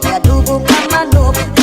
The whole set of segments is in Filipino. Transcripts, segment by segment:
Kaya dubong ang manok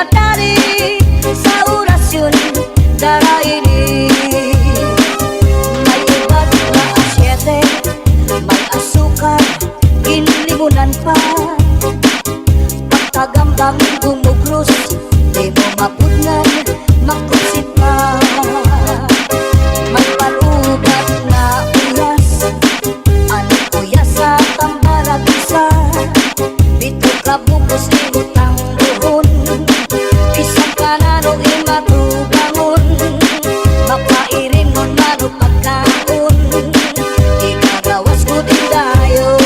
madali sa orasyon daraini. May iba't na asyete, may asukal, ginlimunan pa. Pagkagambang gumugros, di mo mapudnan, makusit pa. May palubat na uyas, ano uyas sa tambalag isa. Dito ka bukos libutang buhon, isang kanano imatubangon. Makairin mo mano pagkaon, ikagawas ko din dayon.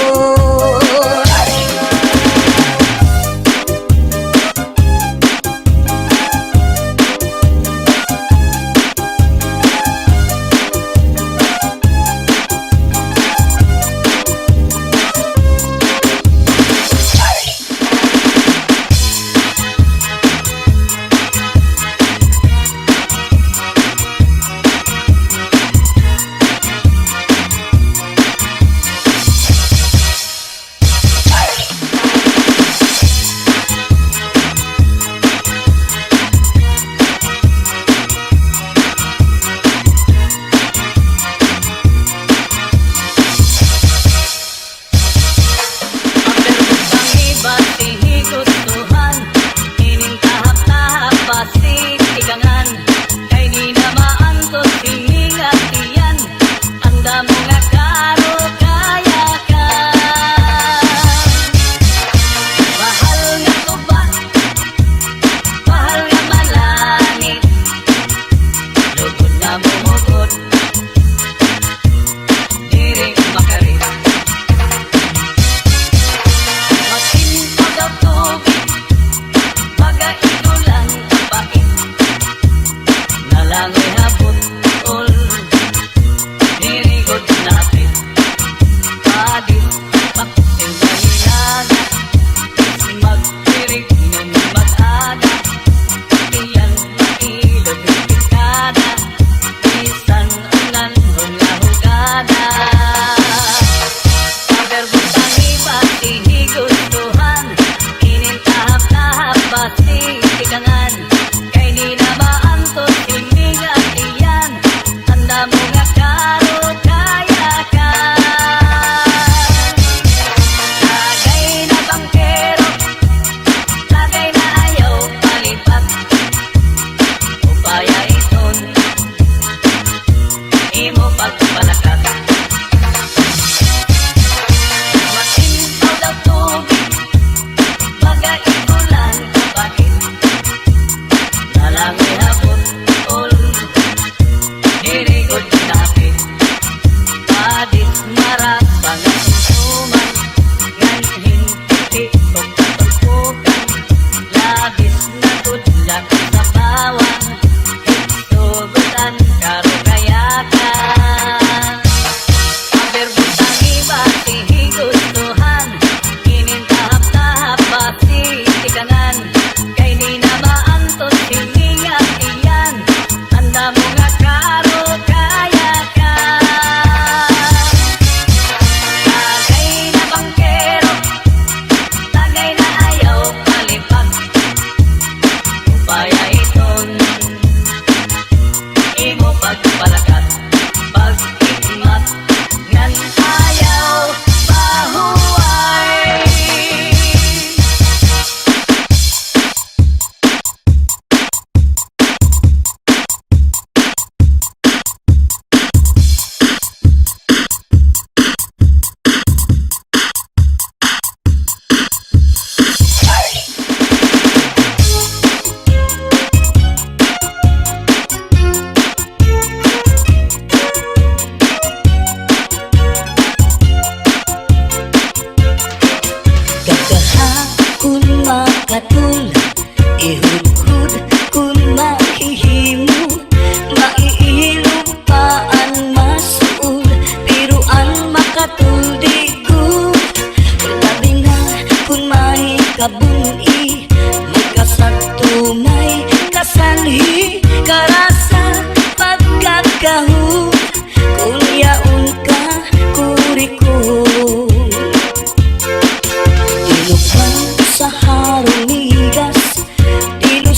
Dilo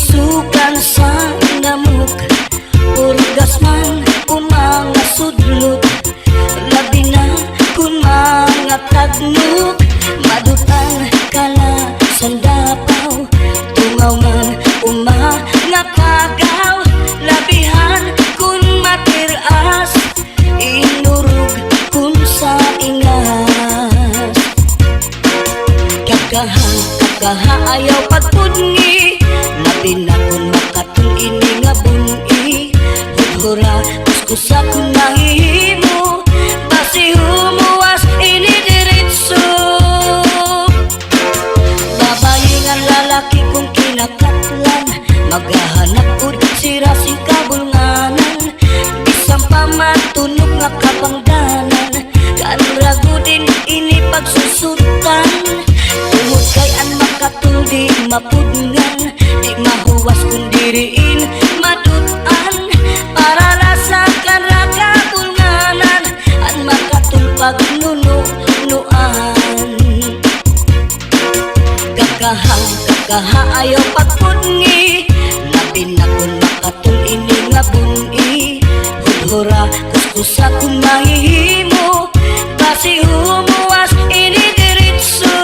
nagmuk madutan kala sandapaw tungaw man nga kagaw labihan kun matiras inurog kun sa ingas kakaha ayaw pagpudngi labi na kun makatul ini nga buni hura kuskusa kun mahihimo basi humuwas ini diretso babayi nga lalaki kung kinakatlan maghahanap ud sira sing kabulnganan bisang pamatunog nga kapangdanan kanragudin ini pagsusutan tungod kay an makatuldi mapudngan di mahuwas kung diriin madutan para rasakan raga bulnganan an makatulpag nunuan kakaha ayaw pagpudngi labi na kun makatul ini nga buni hudhura kuskusa kung mahihimo basi humuwas ini diretso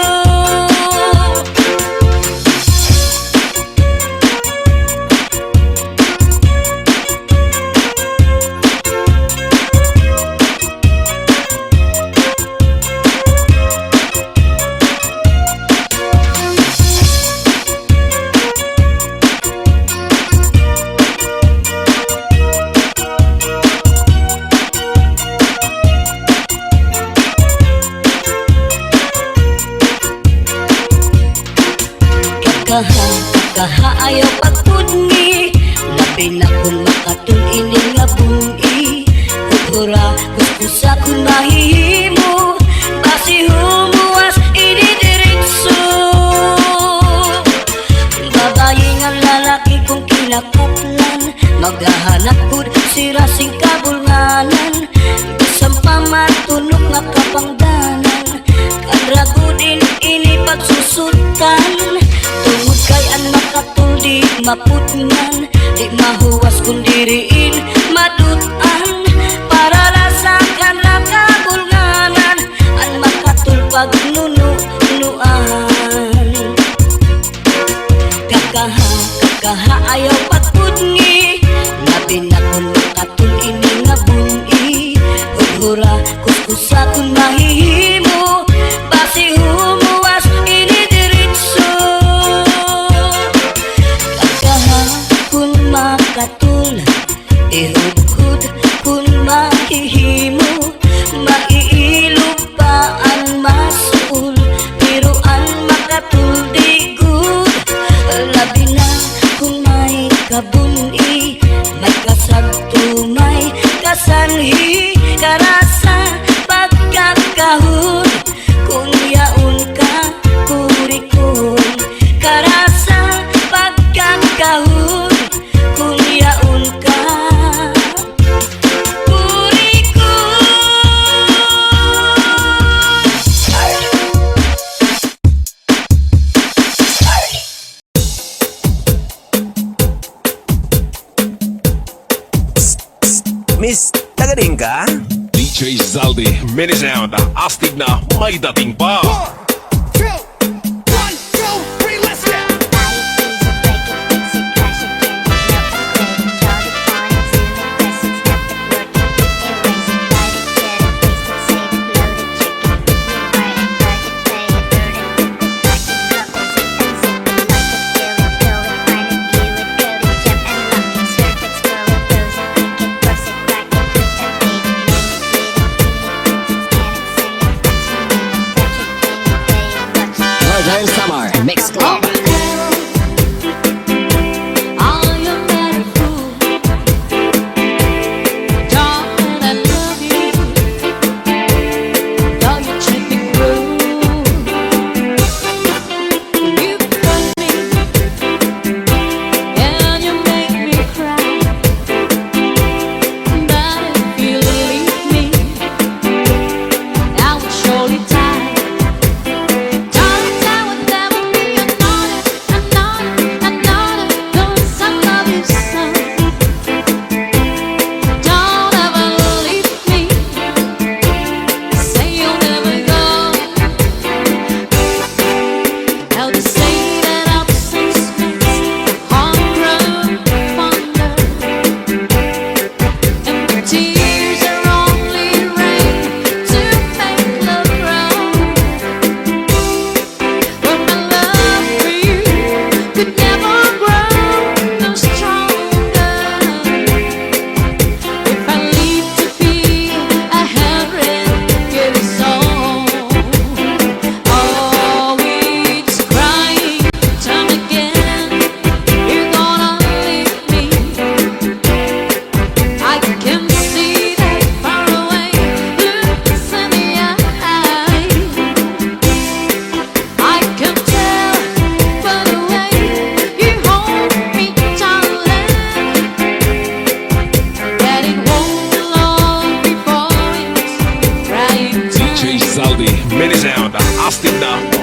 kakaha ayaw pagpudngi labi na kun makatul ini nga buni hudhura kuskusa kun mahihimo basi humuwas ini diretso babayi nga lalaki kung kinakaplan maghahanap ud sira sing kabulnganan bisang pamatunog nga kapangdanan kanragudin ini pagsusutan tungod kay an makatuldi mapudngan di mahuwas kung diriin madutan para rasakan rakabulnganan an makatulpag nunuan kakaha ayaw pagpudngi labi na kun makatul ini nga buni hudhura kuskusa kun mahihimo basi humuwas ini diretso kun makatul ihudhud kun mahihimo maiilog pa ang masul biruan makatul digud labi na kung may kabuni may kasagto may kasanhi karasa pagkakahud kung yaon ka kurikon karasa pagkakahud kung yaon ka kurikon Miss, tagaling ka? DJ Zaldi, mini sound, astig na may dating pa. 1, 2, 3, let's go!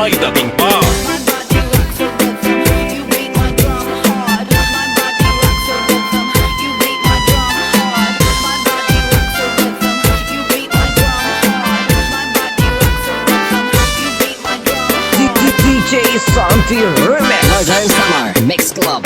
may dating pa. My body rocks the rhythm, you beat my drum hard. My body rocks the rhythm, you beat my drum hard. My body rocks the rhythm, you beat my drum hard. My body rocks the rhythm, you beat my drum hard. DJ Santi Remix. Northern Summer Mix Club.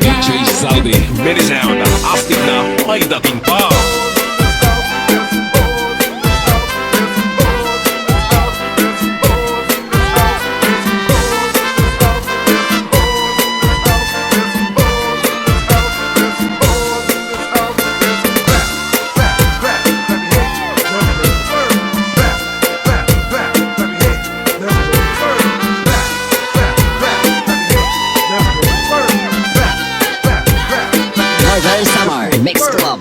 DJ Zaldi, Mini Sound, astig na may dating pa. Northern Summer Mix Club.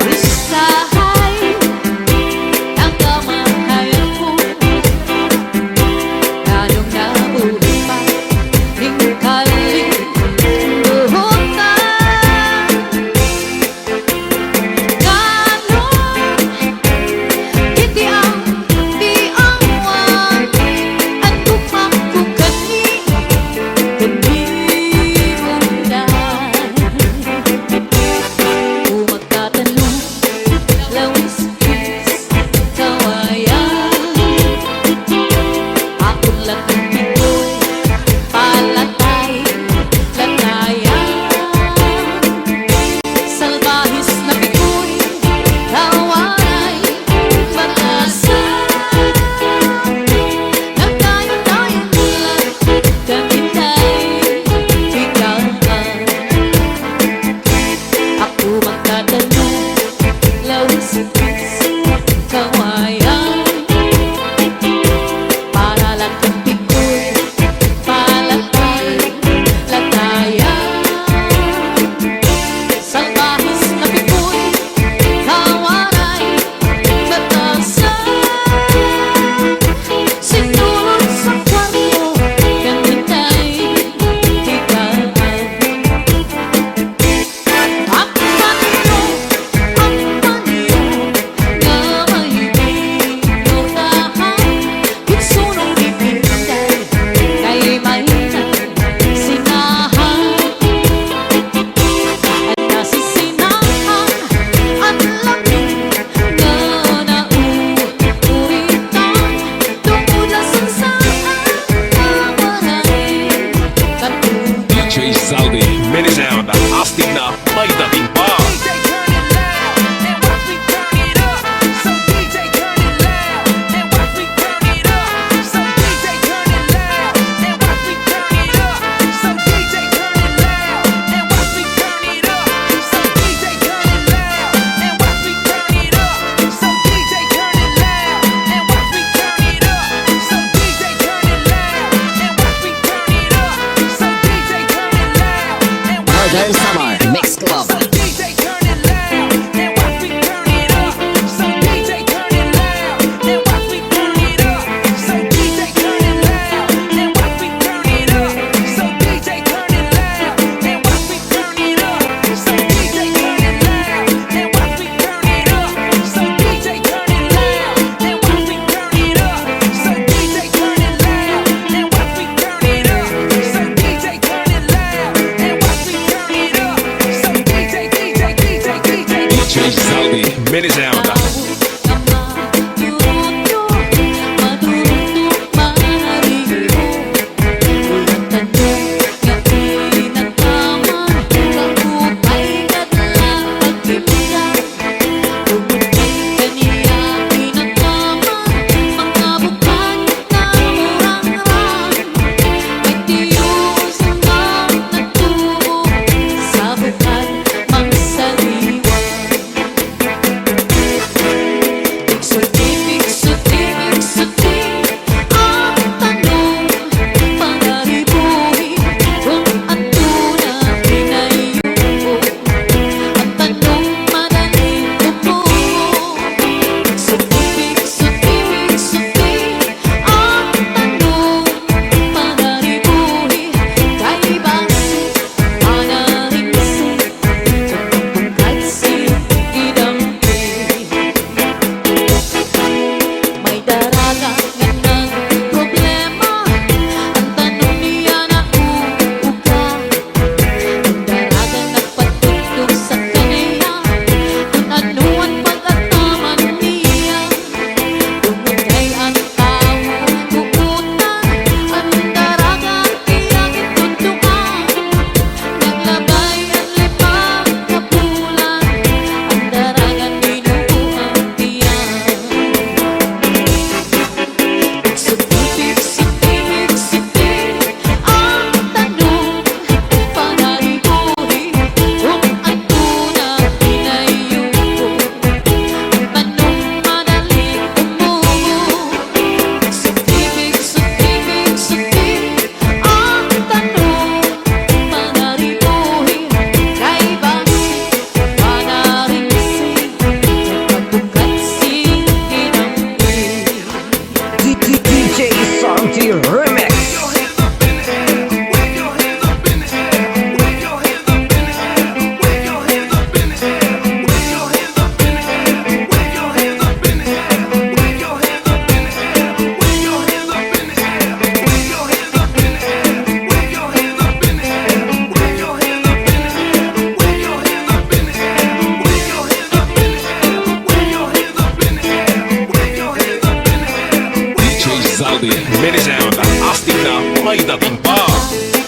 Zaldi, minisound, astig na may dating pa.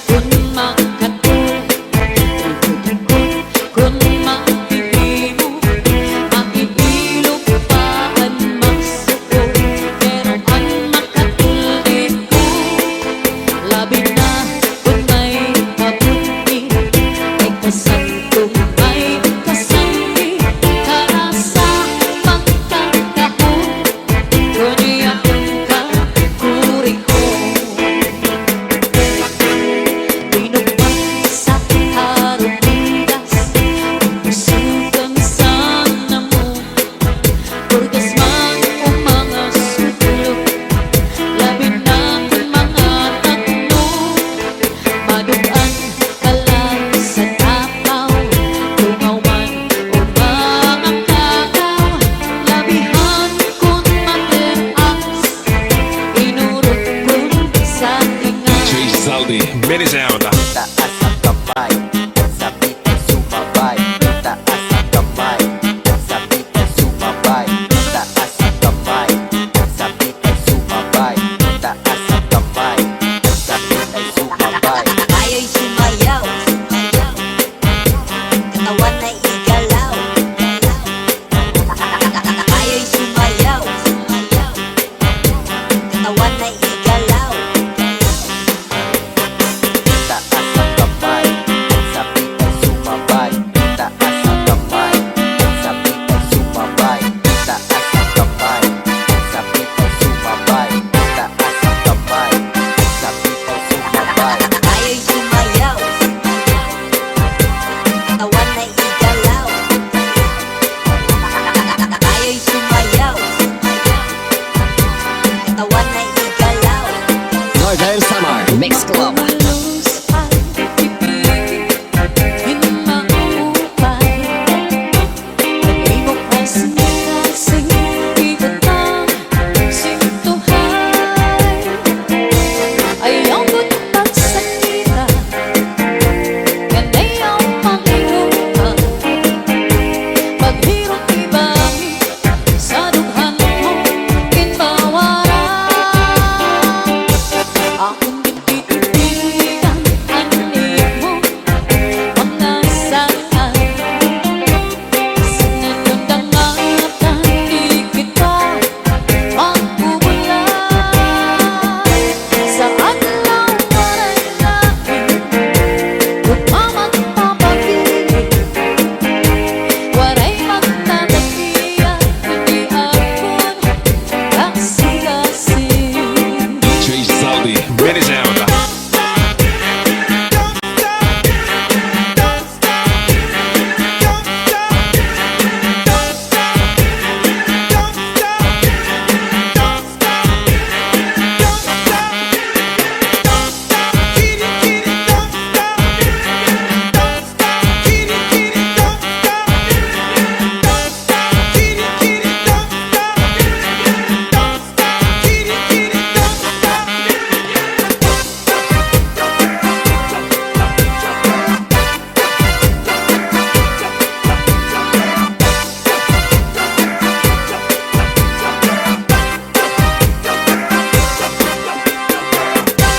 Kung makatulog, kung makikimo, makikilog pa ang magsuko. Pero ang makatulog ko, labi na kung may kabuti. Ay kasantong may kasangi, para sa pagkakahon. Kundi akong kakuri ko. Binubay sa harumidas, usugang sana mo. Purgas man o mga sutulog, labi na kung mga tatlo. Madugaan ka lang sa tapaw, tungaw man o mga kakaw. Labihan kung mateas, inurot kung sa tinga. DJ Zaldi, minisound. Taas ang kamay, sabit ay sumabay. Taas ang kamay, sabit ay sumabay. Taas ang kamay, sabit ay sumabay. Taas ang kamay, sabit ay sumabay. Tayo'y sumayaw, katawan ay igalaw. Tayo'y sumayaw, katawan ay igalaw. Taas ang kamay, sabit ay sumabay. Taas ang kamay, sabit ay sumabay. Taas ang kamay, sabit ay sumabay. Taas ang kamay, sabit ay sumabay. Tayo'y sumayaw, katawan ay igalaw. Tayo'y sumayaw, katawan ay igalaw. Northern Summer Mix Club. Lulus ang pipigil, hinaupay. Nag-ibok ang sinasing, ikot ang sintuhay. Ayaw ko't pagsakita, yan ayaw panghinupan. Paghirot ibangin, sa dughan mo kinbawaran. Akong tititigan ang mo, mga saan. Sinanandangatan, di kita magbubulan. Sa adlaw mananahin, kung mamagpapagiging, waray magtatakiyan, hindi akon kasing-kasing. DJ Zaldi, minisound.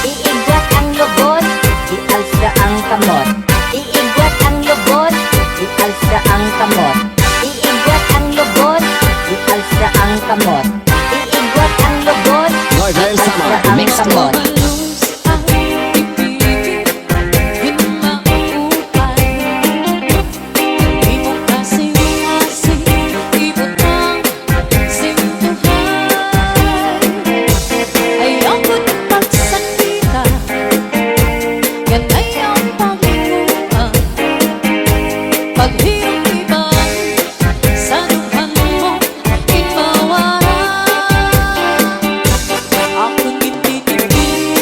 Iigwat ang lubot, ialsa ang kamot. Iigwat ang lubot, ialsa ang kamot. Iigwat ang lubot, ialsa ang kamot. Iigwat ang lubot, Northern Summer ialsa ang Mix Club. kamot. Lulus ang pipigil, hinaupay. Ibok ang sinasing, ibot ang sintuhay. Ayaw ko't pagsakita, yan ayaw panghinupan. Paghirot ibangin, sa dughan mo kinbawaran. Akong tititigan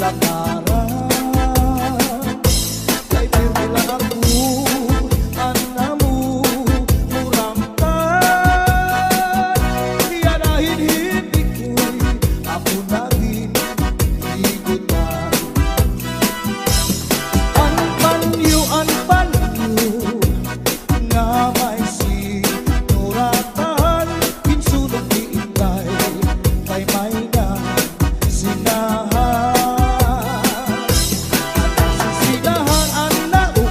lakaran kay pirmi lang ako anamu murangkan iyanahin hindi ko'y ako naging igutan anpanyo nga may sinuratan kinsulong diintay kay may na sinahan sisilahan anao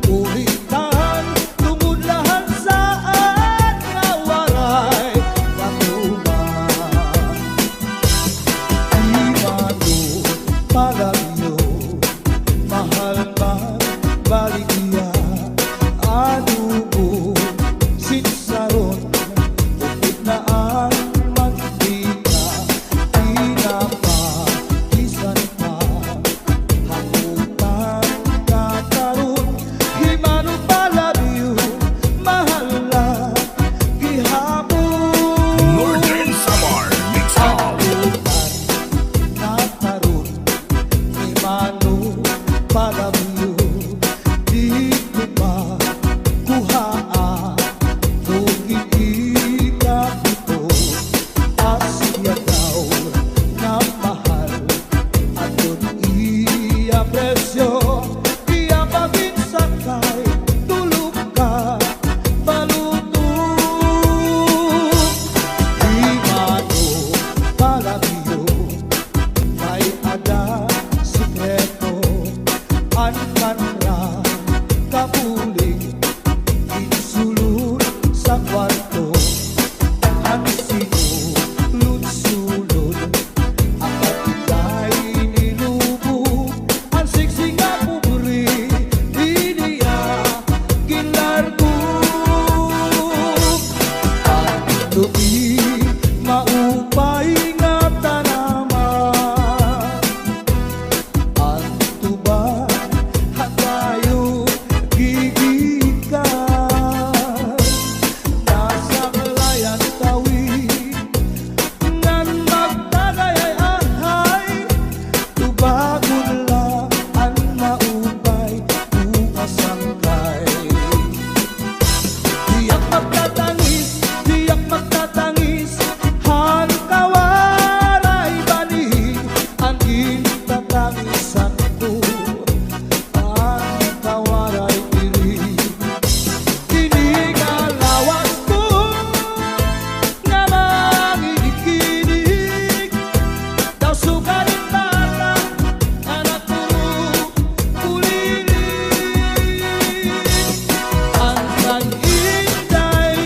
ulitan tungod lahat saan nga waray katuman Imano palagyo mahal man baligya anubo sinsaron upit na ang mantika pinapakisan pa hamutan kakaroon himano palagyo mahal lang gihapon Northern Samar Mix Club. nakaroon himano palagyo di ko pa kuhaan kung iiyak ito asya daw na mahal aton iya presyo iya pagin sakay tulog ka balutong himano palagyo may ada sikreto ankanra kapuling insulod sa kwarto ang sinulod-sulod ang kapitay nilubo ang siksi nga pubri iniya gilargo ang tubi maupay nga tanaman ang tuba hatayo gigikan nasa layan tawid ngan magtagay ay ahay tubagon lang ang maupay ukasangkay Tiyak magtatangis han kawaray bani ang intatangisan ko ang kawaray diri kini lawas ko nga mangikinig daw sugarin bata anak ko kuliling ang kag-intay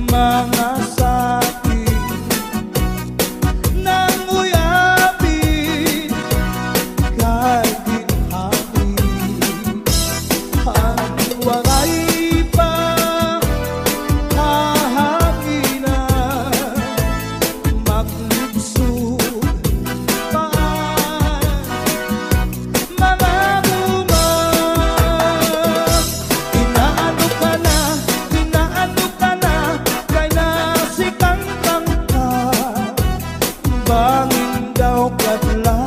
mga sakit nang uyapin kay ginhapin ang waray pa hahanginan maglibsod paan mga buman inaano ka na kay nasikang ka bangin daw kadla